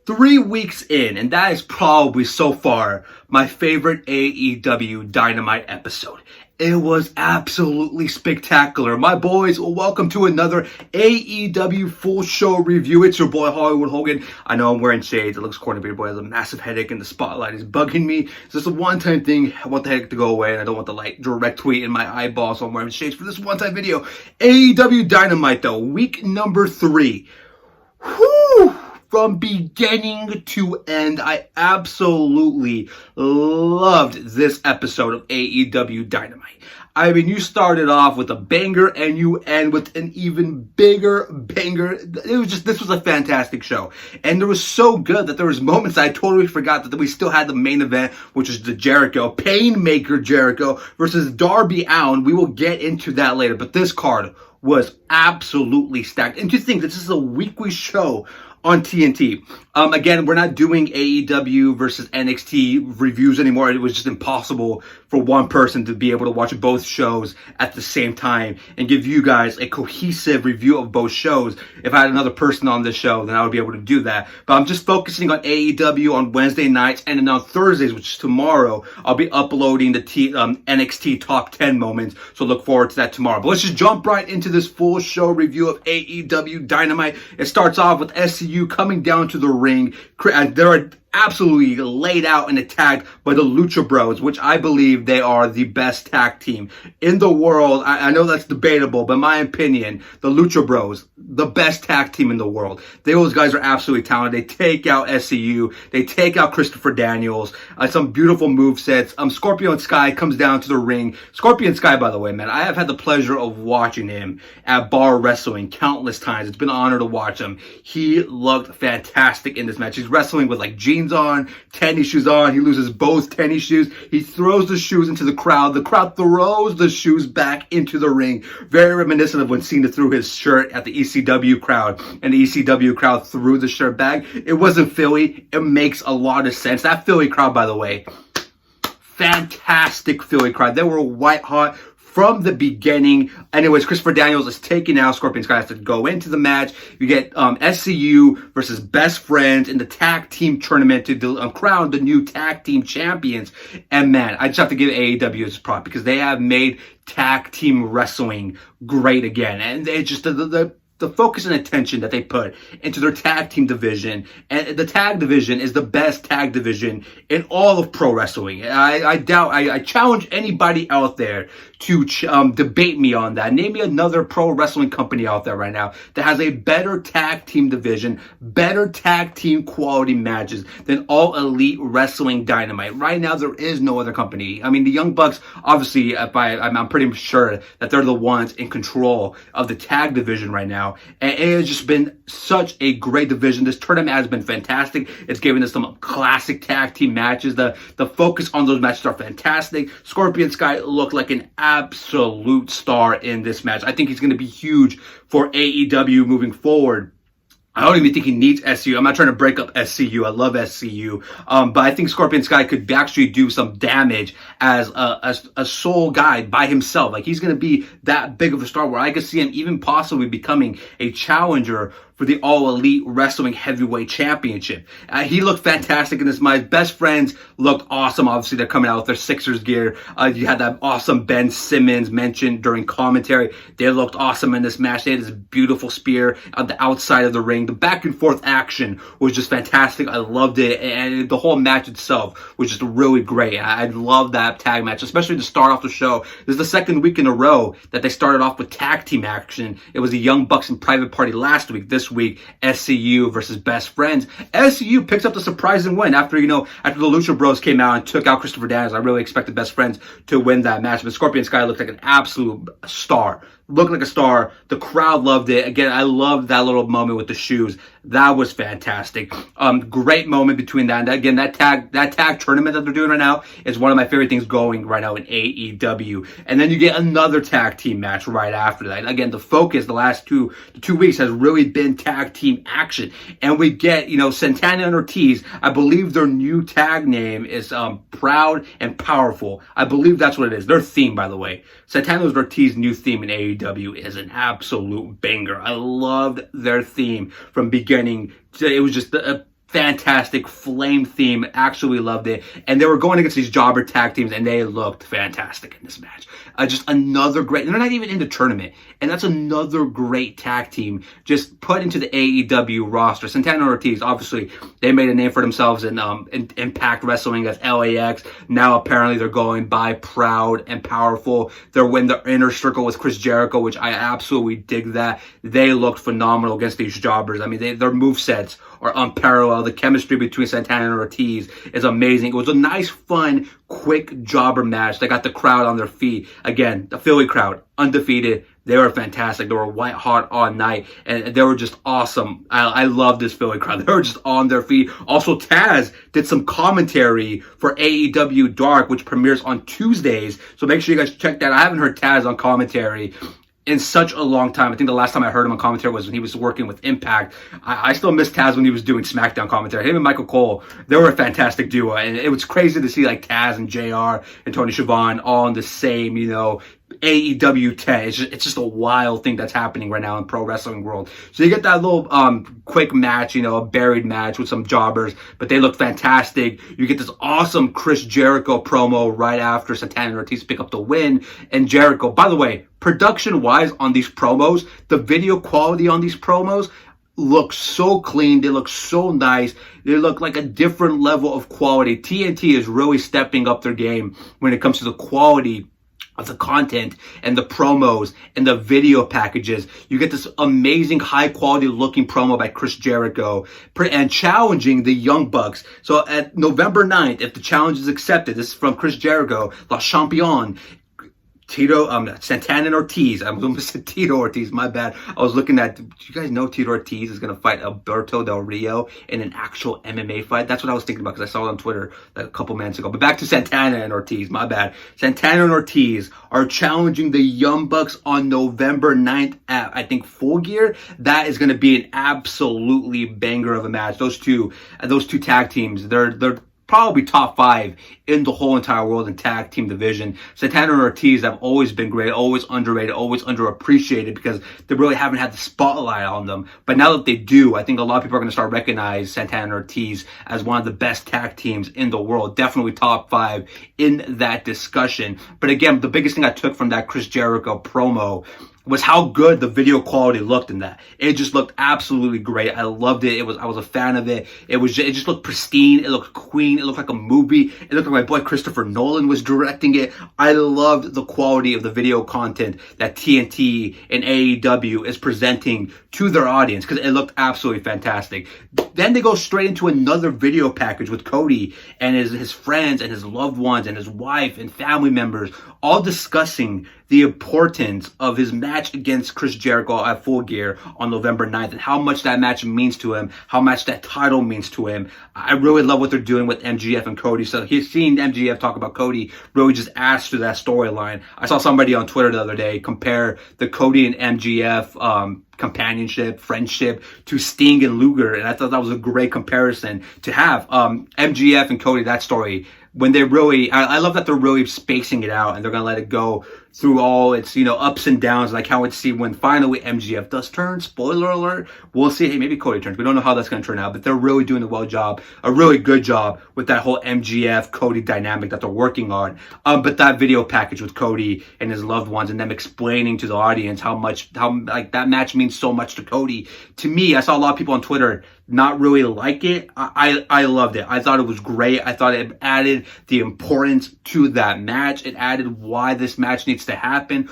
3 weeks in, and that is probably so far my favorite AEW Dynamite episode. It was absolutely spectacular. My boys, welcome to another AEW full show review. It's your boy Holguin. I know I'm wearing shades. It looks corny, but your boy has a massive headache and the spotlight is bugging me. It's just a one-time thing. I want the headache to go away and I don't want the light directly in my eyeball, so I'm wearing shades for this one-time video. AEW Dynamite though, week number 3. Whew! From beginning to end, I absolutely loved this episode of AEW Dynamite. I mean, you started off with a banger and you end with an even bigger banger. This was a fantastic show. And it was so good that there was moments I totally forgot that we still had the main event, which is the Painmaker Jericho versus Darby Allin. We will get into that later, but this card was absolutely stacked. And to think this is a weekly show on TNT. Again, we're not doing AEW versus NXT reviews anymore. It was just impossible for one person to be able to watch both shows at the same time and give you guys a cohesive review of both shows. If I had another person on this show, then I would be able to do that. But I'm just focusing on AEW on Wednesday nights, and then on Thursdays, which is tomorrow, I'll be uploading the NXT Top 10 moments. So look forward to that tomorrow. But let's just jump right into this full show review of AEW Dynamite. It starts off with SCU coming down to the ring. They're absolutely laid out and attacked by the Lucha Bros, which I believe they are the best tag team in the world. I know that's debatable, but in my opinion, the Lucha Bros, the best tag team in the world. Those guys are absolutely talented. They take out SCU. They take out Christopher Daniels. Some beautiful movesets. Scorpio Sky comes down to the ring. Scorpio Sky, by the way, man, I have had the pleasure of watching him at Bar Wrestling countless times. It's been an honor to watch him. He looked fantastic in this match. He's wrestling with like jeans on, tennis shoes on. He loses both tennis shoes. He throws the shoes into the crowd. The crowd throws the shoes back into the ring. Very reminiscent of when Cena threw his shirt at the ECW crowd, and the ECW crowd threw the shirt back. It wasn't Philly. It makes a lot of sense. That Philly crowd, by the way, fantastic Philly crowd. They were white hot from the beginning. Anyways, Christopher Daniels is taking out Scorpion Sky. Has to go into the match. You get SCU versus Best Friends in the tag team tournament to crown the new tag team champions. And man, I just have to give AEW its prop because they have made tag team wrestling great again. And it's just the focus and attention that they put into their tag team division. And the tag division is the best tag division in all of pro wrestling. I challenge anybody out there to debate me on that. Name me another pro wrestling company out there right now that has a better tag team division, better tag team quality matches than All Elite Wrestling Dynamite. Right now, there is no other company. I mean, the Young Bucks, obviously, I'm pretty sure that they're the ones in control of the tag division right now. And it has just been such a great division. This tournament has been fantastic. It's given us some classic tag team matches. The focus on those matches are fantastic. Scorpion Sky looked like an absolute star in this match. I think he's going to be huge for AEW moving forward. I don't even think he needs SCU. I'm not trying to break up SCU. I love SCU. But I think Scorpion Sky could actually do some damage as a sole guy by himself. Like, he's going to be that big of a star where I could see him even possibly becoming a challenger for the All Elite Wrestling Heavyweight Championship. He looked fantastic in this match. Best Friends looked awesome. Obviously, they're coming out with their Sixers gear. You had that awesome Ben Simmons mentioned during commentary. They looked awesome in this match. They had this beautiful spear on the outside of the ring. The back and forth action was just fantastic. I loved it. And the whole match itself was just really great. I love that tag match, especially to start off the show. This is the second week in a row that they started off with tag team action. It was the Young Bucks and Private Party last week. This week, SCU versus Best Friends. SCU picks up the surprising win after the Lucha Bros came out and took out Christopher Daniels. I really expected Best Friends to win that match, but Scorpion Sky looked like an absolute star. Looked like a star. The crowd loved it. Again, I loved that little moment with the shoes. That was fantastic. Great moment between that. And again, that tag tournament that they're doing right now is one of my favorite things going right now in AEW. And then you get another tag team match right after that. Again, the focus the last two weeks has really been tag team action. And we get, Santana and Ortiz. I believe their new tag name is Proud and Powerful. I believe that's what it is. Their theme, by the way. Santana and Ortiz's new theme in AEW is an absolute banger. I loved their theme from beginning. It was just a fantastic flame theme. Actually loved it. And they were going against these jobber tag teams, and they looked fantastic in this match. Just another great, they're not even in the tournament. And that's another great tag team just put into the AEW roster. Santana and Ortiz, obviously, they made a name for themselves in Impact Wrestling as LAX. Now apparently they're going by Proud and Powerful. They're in the inner circle with Chris Jericho, which I absolutely dig that. They looked phenomenal against these jobbers. I mean, their movesets are unparalleled. The chemistry between Santana and Ortiz is amazing. It was a nice, fun, quick jobber match that got the crowd on their feet. Again, the Philly crowd, undefeated. They were fantastic. They were white hot all night, and they were just awesome. I love this Philly crowd. They were just on their feet. Also, Taz did some commentary for AEW Dark, which premieres on Tuesdays. So make sure you guys check that. I haven't heard Taz on commentary in such a long time. I think the last time I heard him on commentary was when he was working with Impact. I still miss Taz when he was doing SmackDown commentary. Him and Michael Cole, they were a fantastic duo, and it was crazy to see like Taz and JR and Tony Schiavone all in the same, AEW 10. It's just a wild thing that's happening right now in pro wrestling world. So you get that little quick match, a buried match with some jobbers, but they look fantastic. You get this awesome Chris Jericho promo right after Santana and Ortiz pick up the win. And Jericho, by the way, production-wise on these promos, the video quality on these promos look so clean. They look so nice. They look like a different level of quality. TNT is really stepping up their game when it comes to the quality of the content and the promos and the video packages. You get this amazing high quality looking promo by Chris Jericho and challenging the Young Bucks. So at November 9th, if the challenge is accepted, this is from Chris Jericho, La Champion, Santana and Ortiz. I'm going to say Tito Ortiz, my bad. I was looking at, do you guys know Tito Ortiz is going to fight Alberto Del Rio in an actual MMA fight? That's what I was thinking about because I saw it on Twitter a couple minutes ago. But back to Santana and Ortiz, my bad. Santana and Ortiz are challenging the Young Bucks on November 9th at, I think, Full Gear. That is going to be an absolutely banger of a match. Those two tag teams, they're probably top 5 in the whole entire world in tag team division. Santana and Ortiz have always been great, always underrated, always underappreciated because they really haven't had the spotlight on them. But now that they do, I think a lot of people are going to start recognizing Santana and Ortiz as one of the best tag teams in the world. Definitely top 5 in that discussion. But again, the biggest thing I took from that Chris Jericho promo was how good the video quality looked in that. It just looked absolutely great. I loved it. I was a fan of it. It just looked pristine. It looked clean. It looked like a movie. It looked like my boy Christopher Nolan was directing it. I loved the quality of the video content that TNT and AEW is presenting to their audience because it looked absolutely fantastic. Then they go straight into another video package with Cody and his friends and his loved ones and his wife and family members all discussing the importance of his match against Chris Jericho at Full Gear on November 9th and how much that match means to him, how much that title means to him. I really love what they're doing with MGF and Cody. So he's seeing MGF talk about Cody really just adds to that storyline. I saw somebody on Twitter the other day compare the Cody and MGF companionship, friendship to Sting and Luger, and I thought that was a great comparison to have. MGF and Cody, that story, when they really, I love that they're really spacing it out and they're gonna let it go through all its, ups and downs. Like how it's see when finally MGF does turn. Spoiler alert. We'll see. Hey, maybe Cody turns. We don't know how that's going to turn out, but they're really doing a really good job with that whole MGF Cody dynamic that they're working on. But that video package with Cody and his loved ones and them explaining to the audience how that match means so much to Cody. To me, I saw a lot of people on Twitter not really like it. I loved it. I thought it was great. I thought it added the importance to that match. It added why this match needs to happen.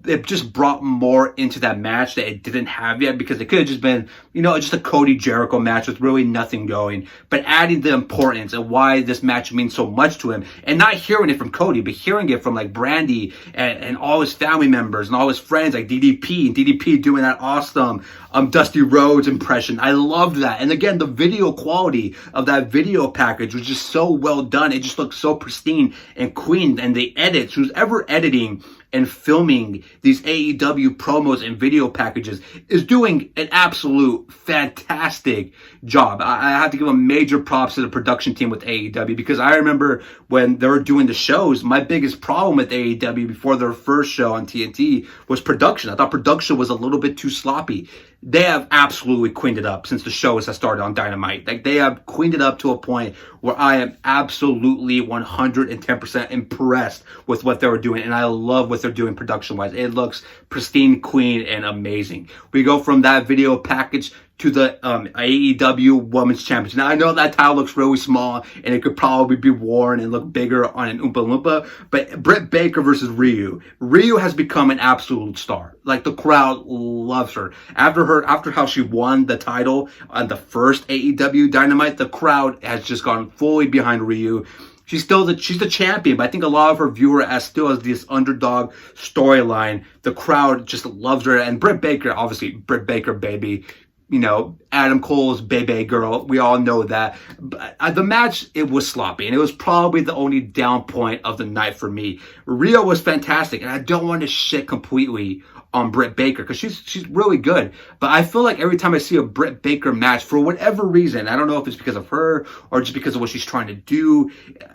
It just brought more into that match that it didn't have yet because it could have just been, just a Cody Jericho match with really nothing going. But adding the importance and why this match means so much to him and not hearing it from Cody, but hearing it from like Brandy and all his family members and all his friends like DDP and DDP doing that awesome Dusty Rhodes impression. I loved that. And again, the video quality of that video package was just so well done. It just looked so pristine and clean. And the edits, who's ever editing and filming these AEW promos and video packages is doing an absolute fantastic job. I have to give a major props to the production team with AEW because I remember when they were doing the shows, my biggest problem with AEW before their first show on TNT was production. I thought production was a little bit too sloppy. they have absolutely cleaned it up since the show has started on Dynamite. Like, they have cleaned it up to a point where I am absolutely 110% impressed with what they were doing, and I love what they're doing production-wise. It looks pristine, clean, and amazing. We go from that video package to the AEW Women's Championship. Now, I know that title looks really small, and it could probably be worn and look bigger on an Oompa Loompa, but Britt Baker versus Ryu. Ryu has become an absolute star. Like, the crowd loves her. After how she won the title on the first AEW Dynamite, the crowd has just gone fully behind Ryu. She's the champion, but I think a lot of her viewer still has this underdog storyline. The crowd just loves her, and Britt Baker, obviously, Britt Baker, baby. You know, Adam Cole's baby girl. We all know that. But the match, it was sloppy, and it was probably the only down point of the night for me. Rhea was fantastic, and I don't want to shit completely on Britt Baker because she's really good. But I feel like every time I see a Britt Baker match, for whatever reason, I don't know if it's because of her or just because of what she's trying to do,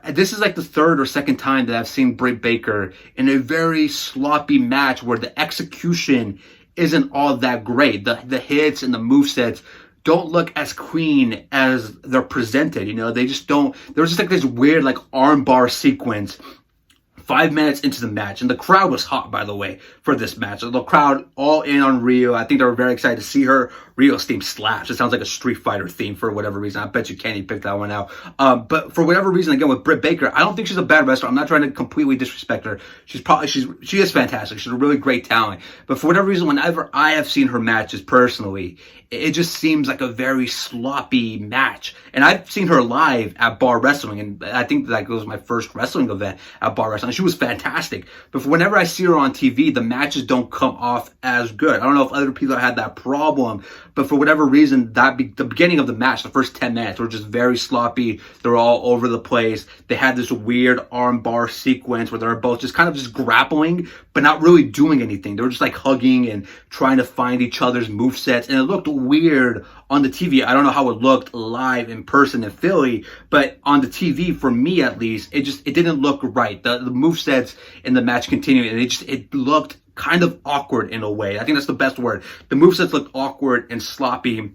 this is like the third or second time that I've seen Britt Baker in a very sloppy match where the execution isn't all that great. The hits and the movesets don't look as clean as they're presented. You know, they just don't. There was just like this weird like armbar sequence 5 minutes into the match, and the crowd was hot, by the way, for this match. The crowd all in on Rhea. I think they were very excited to see her. Rhea's theme slaps. It sounds like a Street Fighter theme for whatever reason. I bet you Kenny picked that one out. But for whatever reason, again, with Britt Baker, I don't think she's a bad wrestler. I'm not trying to completely disrespect her. She is fantastic. She's a really great talent. But for whatever reason, whenever I have seen her matches personally, it just seems like a very sloppy match. And I've seen her live at Bar Wrestling, and I think that was my first wrestling event at Bar Wrestling. She was fantastic. But whenever I see her on TV, the matches don't come off as good. I don't know if other people had that problem, but for whatever reason, the beginning of the match, the first 10 minutes, were just very sloppy. They were all over the place. They had this weird armbar sequence where they were both just kind of just grappling, but not really doing anything. They were just like hugging and trying to find each other's movesets, and it looked weird on the TV. I don't know how it looked live in person in Philly, but on the TV, for me at least, it didn't look right. The movesets in the match continued, and it looked kind of awkward in a way. I think that's the best word. The movesets looked awkward and sloppy.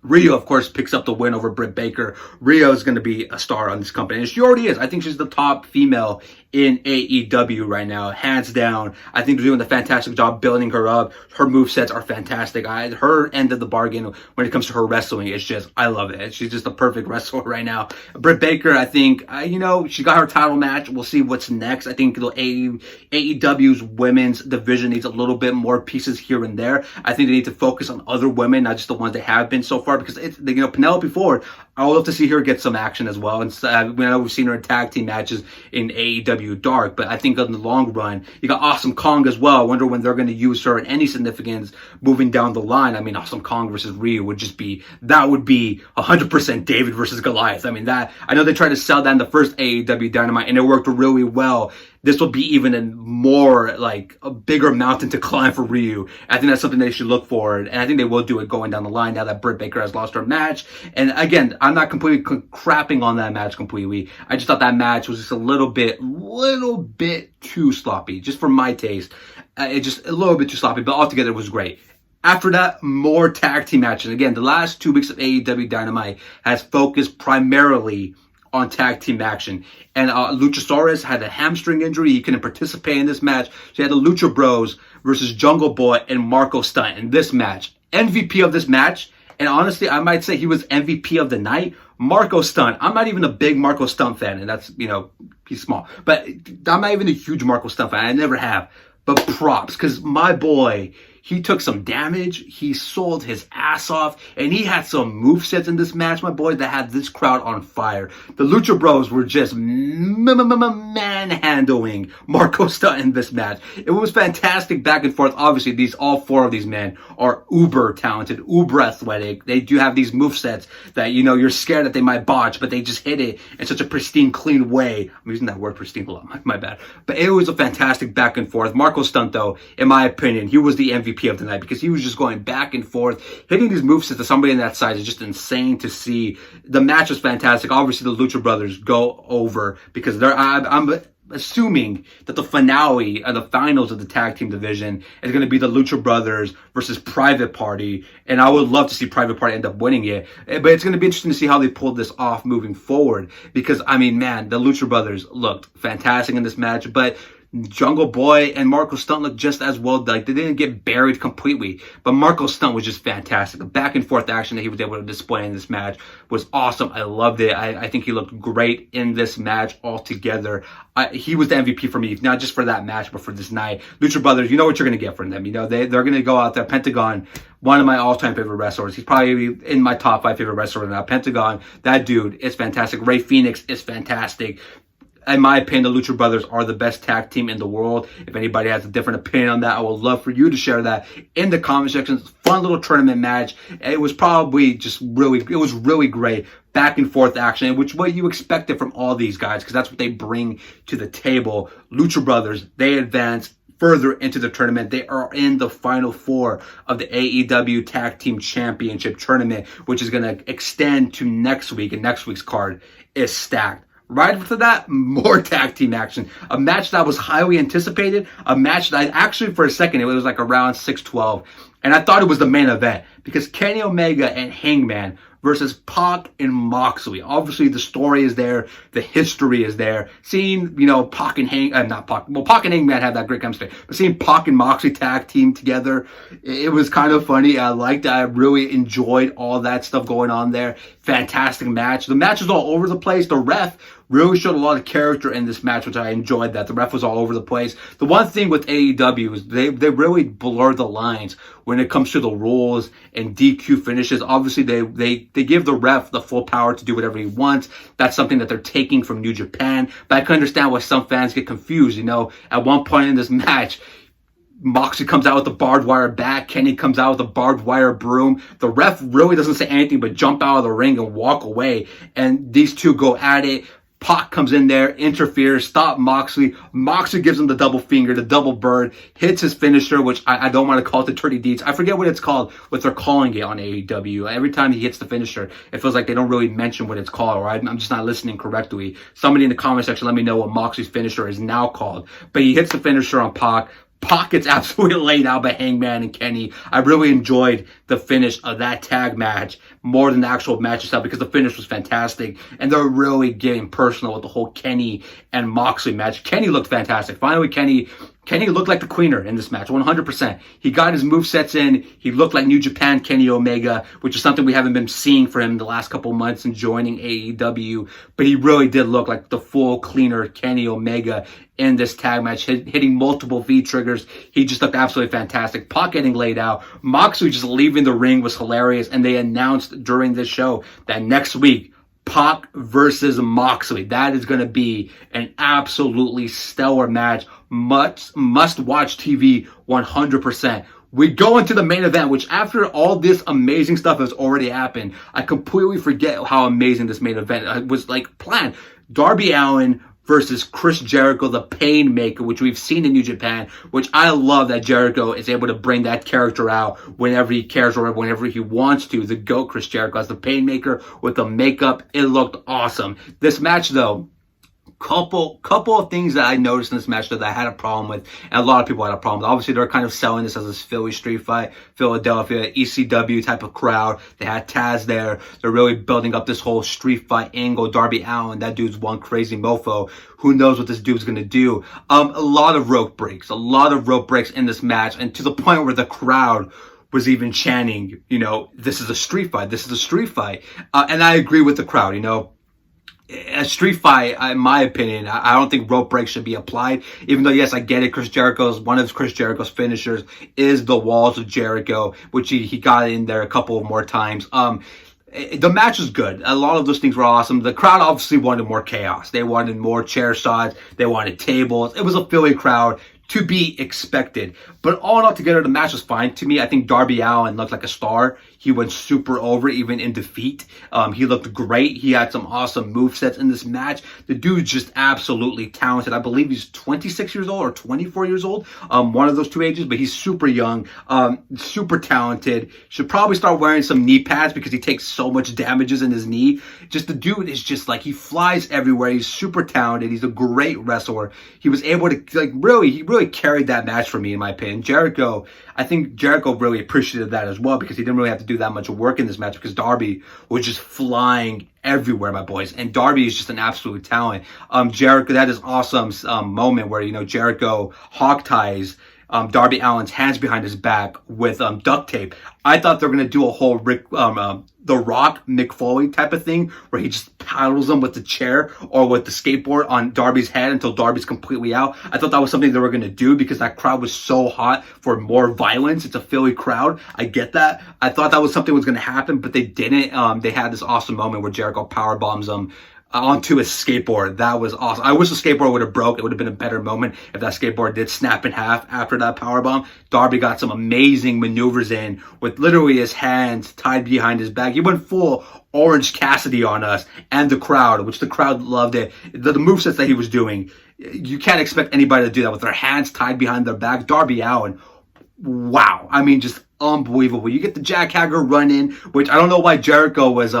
Rhea, of course, picks up the win over Britt Baker. Rhea is going to be a star on this company, and she already is. I think she's the top female in AEW right now, hands down. I think they're doing a fantastic job building her up. Her movesets are fantastic. Her end of the bargain when it comes to her wrestling is just, I love it. She's just a perfect wrestler right now. Britt Baker, I think, she got her title match. We'll see what's next. I think AEW's women's division needs a little bit more pieces here and there. I think they need to focus on other women, not just the ones they have been so far, because Penelope Ford, I would love to see her get some action as well. And I know we've seen her in tag team matches in AEW Dark, but I think in the long run, you got Awesome Kong as well. I wonder when they're going to use her in any significance moving down the line. I mean, Awesome Kong versus Ryu would be 100% David versus Goliath. I mean, I know they tried to sell that in the first AEW Dynamite, and it worked really well. This will be even a more, like, a bigger mountain to climb for Ryu. I think that's something they should look for, and I think they will do it going down the line now that Britt Baker has lost her match. And again, I'm not completely crapping on that match completely. I just thought that match was just a little bit too sloppy, just for my taste. It just a little bit too sloppy, but altogether it was great. After that, more tag team matches. Again, the last 2 weeks of AEW Dynamite has focused primarily on tag team action. And Luchasaurus had a hamstring injury. He couldn't participate in this match. So you had the Lucha Bros versus Jungle Boy and Marco Stunt in this match. MVP of this match, and honestly, I might say he was MVP of the night, Marco Stunt. I'm not even a big Marco Stunt fan, and that's, he's small. But I'm not even a huge Marco Stunt fan. I never have. But props, because my boy, he took some damage, he sold his ass off, and he had some movesets in this match, my boy, that had this crowd on fire. The Lucha Bros were just manhandling Marco Stunt in this match. It was fantastic back and forth. Obviously, all four of these men are uber talented, uber athletic. They do have these movesets that, you're scared that they might botch, but they just hit it in such a pristine, clean way. I'm using that word pristine a lot, my bad. But it was a fantastic back and forth. Marco Stunt, though, in my opinion, he was the MVP of the night because he was just going back and forth. Hitting these movesets to somebody in that size is just insane to see. The match was fantastic. Obviously, the Lucha Brothers go over because assuming that the finale of the finals of the tag team division is going to be the Lucha Brothers versus Private Party. And I would love to see Private Party end up winning it. But it's going to be interesting to see how they pull this off moving forward. Because, I mean, man, the Lucha Brothers looked fantastic in this match. But Jungle Boy and Marco Stunt looked just as well. Like, they didn't get buried completely, but Marco Stunt was just fantastic. The back and forth action that he was able to display in this match was awesome. I loved it. I think he looked great in this match altogether. He was the MVP for me, not just for that match, but for this night. Lucha Brothers, you know what you're going to get from them. You know, they're going to go out there. Pentagon, one of my all-time favorite wrestlers. He's probably in my top 5 favorite wrestlers now. Pentagon, that dude is fantastic. Ray Phoenix is fantastic. In my opinion, the Lucha Brothers are the best tag team in the world. If anybody has a different opinion on that, I would love for you to share that in the comment section. Fun little tournament match. It was probably just really great. Back and forth action, which what you expected from all these guys, because that's what they bring to the table. Lucha Brothers, they advance further into the tournament. They are in the final 4 of the AEW Tag Team Championship tournament, which is going to extend to next week, and next week's card is stacked. Right after that, more tag team action. A match that was highly anticipated. A match that actually, for a second, it was like around 6-12. And I thought it was the main event because Kenny Omega and Hangman versus Pac and Moxley. Obviously, the story is there. The history is there. Seeing, you know, Pac and Hangman had that great chemistry. But seeing Pac and Moxley tag team together, it was kind of funny. I liked it. I really enjoyed all that stuff going on there. Fantastic match. The match was all over the place. The ref really showed a lot of character in this match, which I enjoyed that. The ref was all over the place. The one thing with AEW is they really blur the lines when it comes to the rules and DQ finishes. Obviously, they give the ref the full power to do whatever he wants. That's something that they're taking from New Japan. But I can understand why some fans get confused. You know, at one point in this match, Moxley comes out with the barbed wire bat. Kenny comes out with a barbed wire broom. The ref really doesn't say anything but jump out of the ring and walk away. And these two go at it. Pac comes in there, interferes, stop Moxley. Moxley gives him the double finger, the double bird, hits his finisher, which I don't want to call it the Dirty Deeds. I forget what it's called, what they're calling it on AEW. Every time he hits the finisher, it feels like they don't really mention what it's called, or I'm just not listening correctly. Somebody in the comment section, let me know what Moxley's finisher is now called. But he hits the finisher on Pac. Pac gets absolutely laid out by Hangman and Kenny. I really enjoyed the finish of that tag match more than the actual match itself because the finish was fantastic. And they're really getting personal with the whole Kenny and Moxley match. Kenny looked fantastic. Finally, Kenny looked like the queener in this match, 100%. He got his movesets in. He looked like New Japan Kenny Omega, which is something we haven't been seeing for him the last couple of months in joining AEW. But he really did look like the full cleaner Kenny Omega in this tag match, hitting multiple V-triggers. He just looked absolutely fantastic. Pac getting laid out. Moxley just leaving the ring was hilarious. And they announced during this show that next week, Pac versus Moxley. That is going to be an absolutely stellar match. Must watch TV 100%. We go into the main event, which after all this amazing stuff has already happened, I completely forget how amazing this main event was like planned. Darby Allin versus Chris Jericho, the Painmaker, which we've seen in New Japan, which I love that Jericho is able to bring that character out whenever he cares or whenever he wants to. The GOAT Chris Jericho as the Painmaker with the makeup. It looked awesome. This match, though, couple of things that I noticed in this match that I had a problem with, and a lot of people had a problem with. Obviously, they're kind of selling this as a Philly street fight, Philadelphia, ECW type of crowd. They had Taz there. They're really building up this whole street fight angle. Darby Allin, that dude's one crazy mofo. Who knows what this dude's going to do? A lot of rope breaks in this match, and to the point where the crowd was even chanting, you know, this is a street fight. This is a street fight. And I agree with the crowd, you know. A street fight, in my opinion, I don't think rope breaks should be applied. Even though, yes, I get it. One of Chris Jericho's finishers is the Walls of Jericho, which he got in there a couple of more times. The match was good. A lot of those things were awesome. The crowd obviously wanted more chaos. They wanted more chair shots. They wanted tables. It was a Philly crowd to be expected. But all in all together, the match was fine to me. I think Darby Allin looked like a star. He went super over even in defeat. He looked great. He had some awesome movesets in this match. The dude's just absolutely talented. I believe he's 26 years old or 24 years old. One of those two ages, but he's super young, super talented. Should probably start wearing some knee pads because he takes so much damages in his knee. Just the dude is just like, he flies everywhere. He's super talented. He's a great wrestler. He was able to he really carried that match for me, in my opinion. I think Jericho really appreciated that as well, because he didn't really have to do that much work in this match because Darby was just flying everywhere, my boys. And Darby is just an absolute talent. Jericho, that is awesome moment where, Jericho hog ties Darby Allin's hands behind his back with duct tape. I thought they were going to do a whole The Rock, Mick Foley type of thing where he just paddles him with the chair or with the skateboard on Darby's head until Darby's completely out. I thought that was something they were going to do because that crowd was so hot for more violence. It's a Philly crowd. I get that. I thought that was something was going to happen, but they didn't. They had this awesome moment where Jericho power bombs him onto his skateboard. That was awesome. I wish the skateboard would have broke. It would have been a better moment if that skateboard did snap in half after that powerbomb. Darby got some amazing maneuvers in with literally his hands tied behind his back. He went full Orange Cassidy on us and the crowd, which the crowd loved it. The movesets that he was doing, you can't expect anybody to do that with their hands tied behind their back. Darby Allin, wow. I mean, just unbelievable. You get the Jack Hager run in, which I don't know why Jericho was,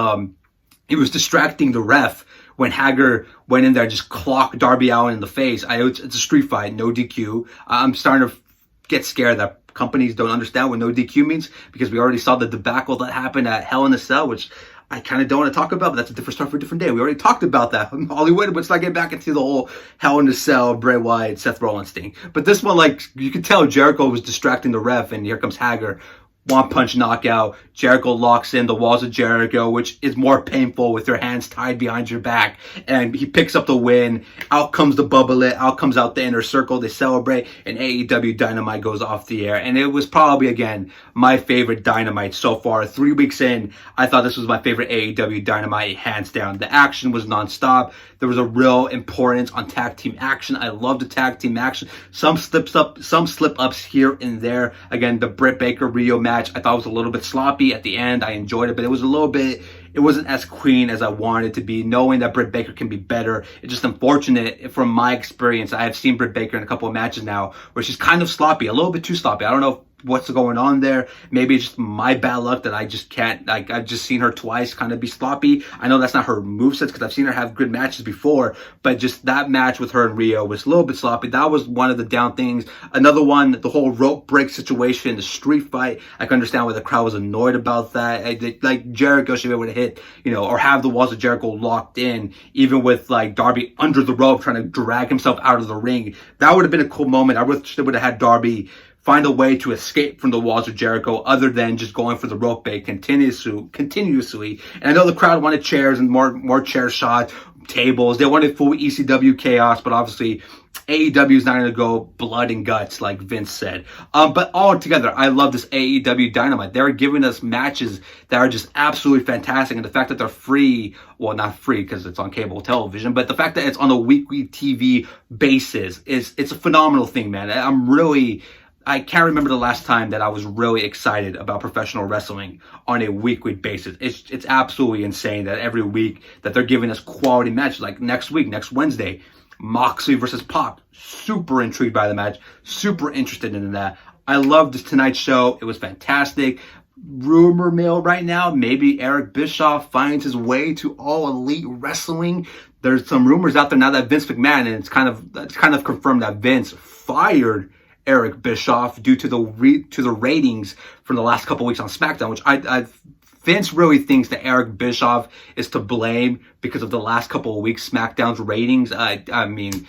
he was distracting the ref when Hager went in there, just clocked Darby Allin in the face. It's a street fight, no DQ. I'm starting to get scared that companies don't understand what no DQ means, because we already saw the debacle that happened at Hell in a Cell, which I kind of don't want to talk about, but that's a different story for a different day. We already talked about that in Hollywood, but let's not get back into the whole Hell in a Cell, Bray Wyatt, Seth Rollins thing. But this one, you could tell Jericho was distracting the ref, and here comes Hager. One punch knockout. Jericho locks in the walls of Jericho, which is more painful with your hands tied behind your back. And he picks up the win. Out comes the bubblet. Out comes out the inner circle. They celebrate, and AEW Dynamite goes off the air. And it was probably, again, my favorite Dynamite so far. 3 weeks in, I thought this was my favorite AEW Dynamite, hands down. The action was nonstop. There was a real importance on tag team action. I love the tag team action. Some slip ups here and there. Again, the Britt Baker Rio match, I thought was a little bit sloppy at the end. I enjoyed it, but it wasn't as clean as I wanted it to be. Knowing that Britt Baker can be better, it's just unfortunate from my experience. I have seen Britt Baker in a couple of matches now where she's kind of sloppy, a little bit too sloppy. I don't know what's going on there. Maybe it's just my bad luck that I just can't, I've just seen her twice kind of be sloppy. I know that's not her movesets because I've seen her have good matches before, but just that match with her and Rio was a little bit sloppy. That was one of the down things. Another one, the whole rope break situation, the street fight. I can understand why the crowd was annoyed about that. Jericho should be able to hit, or have the walls of Jericho locked in, even with Darby under the rope trying to drag himself out of the ring. That would have been a cool moment. I wish they would have had Darby find a way to escape from the walls of Jericho other than just going for the rope break continuously. And I know the crowd wanted chairs and more chair shots, tables. They wanted full ECW chaos, but obviously AEW is not going to go blood and guts like Vince said. But all together, I love this AEW Dynamite. They're giving us matches that are just absolutely fantastic. And the fact that they're free, well, not free because it's on cable television, but the fact that it's on a weekly TV basis it's a phenomenal thing, man. I can't remember the last time that I was really excited about professional wrestling on a weekly basis. It's absolutely insane that every week that they're giving us quality matches. Like next Wednesday, Moxley versus Pac. Super intrigued by the match. Super interested in that. I love this Tonight Show. It was fantastic. Rumor mill right now, maybe Eric Bischoff finds his way to All Elite Wrestling. There's some rumors out there now that Vince McMahon, and it's kind of confirmed that Vince fired Eric Bischoff due to the ratings from the last couple weeks on SmackDown, which Vince really thinks that Eric Bischoff is to blame because of the last couple of weeks SmackDown's ratings. I mean,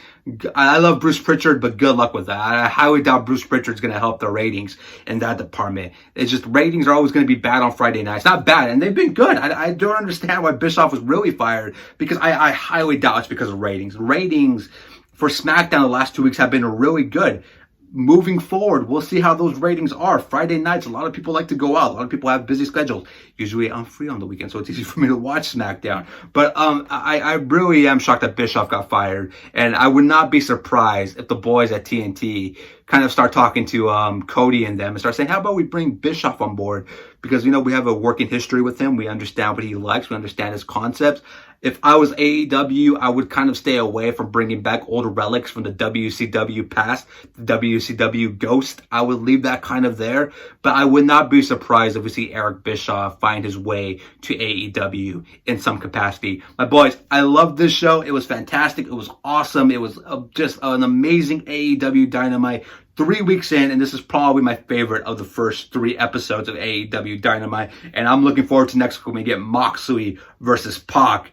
I love Bruce Pritchard, but good luck with that. I highly doubt Bruce Pritchard's going to help the ratings in that department. It's just ratings are always going to be bad on Friday nights. Not bad, and they've been good. I don't understand why Bischoff was really fired, because I highly doubt it's because of ratings. Ratings for SmackDown the last 2 weeks have been really good. moving forward, we'll see how those ratings are. Friday nights, a lot of people like to go out. A lot of people have busy schedules. Usually I'm free on the weekend, so it's easy for me to watch SmackDown. But I really am shocked that Bischoff got fired. And I would not be surprised if the boys at TNT kind of start talking to Cody and them and start saying, how about we bring Bischoff on board? Because, we have a working history with him. We understand what he likes. We understand his concepts. If I was AEW, I would kind of stay away from bringing back older relics from the WCW past, the WCW ghost. I would leave that kind of there. But I would not be surprised if we see Eric Bischoff find his way to AEW in some capacity. My boys, I love this show. It was fantastic. It was awesome. It was just an amazing AEW Dynamite. 3 weeks in, and this is probably my favorite of the first 3 episodes of AEW Dynamite. And I'm looking forward to next week when we get Moxley versus Pac.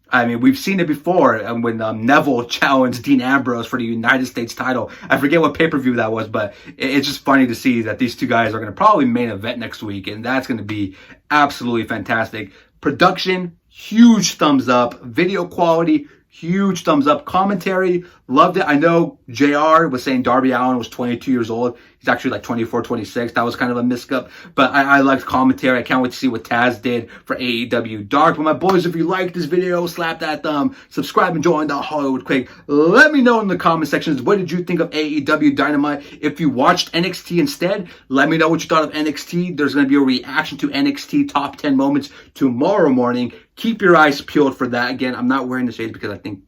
I mean, we've seen it before when Neville challenged Dean Ambrose for the United States title. I forget what pay-per-view that was, but it's just funny to see that these two guys are going to probably main event next week, and that's going to be absolutely fantastic. Production, huge thumbs up. Video quality, huge thumbs up. Commentary, loved it. I know JR was saying Darby Allin was 22 years old. He's actually like 24, 26. That was kind of a miscup. But I liked commentary. I can't wait to see what Taz did for AEW Dark. But my boys, if you like this video, slap that thumb. Subscribe and join the Hollywood Quick. Let me know in the comment sections, what did you think of AEW Dynamite? If you watched NXT instead, let me know what you thought of NXT. There's going to be a reaction to NXT Top 10 Moments tomorrow morning. Keep your eyes peeled for that. Again, I'm not wearing the shades because I think,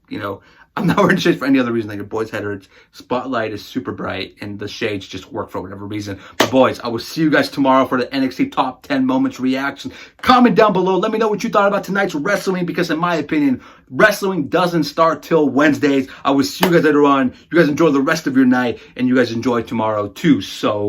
I'm not wearing shades for any other reason than your boy's head hurts. Spotlight is super bright, and the shades just work for whatever reason. But boys, I will see you guys tomorrow for the NXT Top 10 Moments reaction. Comment down below. Let me know what you thought about tonight's wrestling, because in my opinion, wrestling doesn't start till Wednesdays. I will see you guys later on. You guys enjoy the rest of your night, and you guys enjoy tomorrow too. So,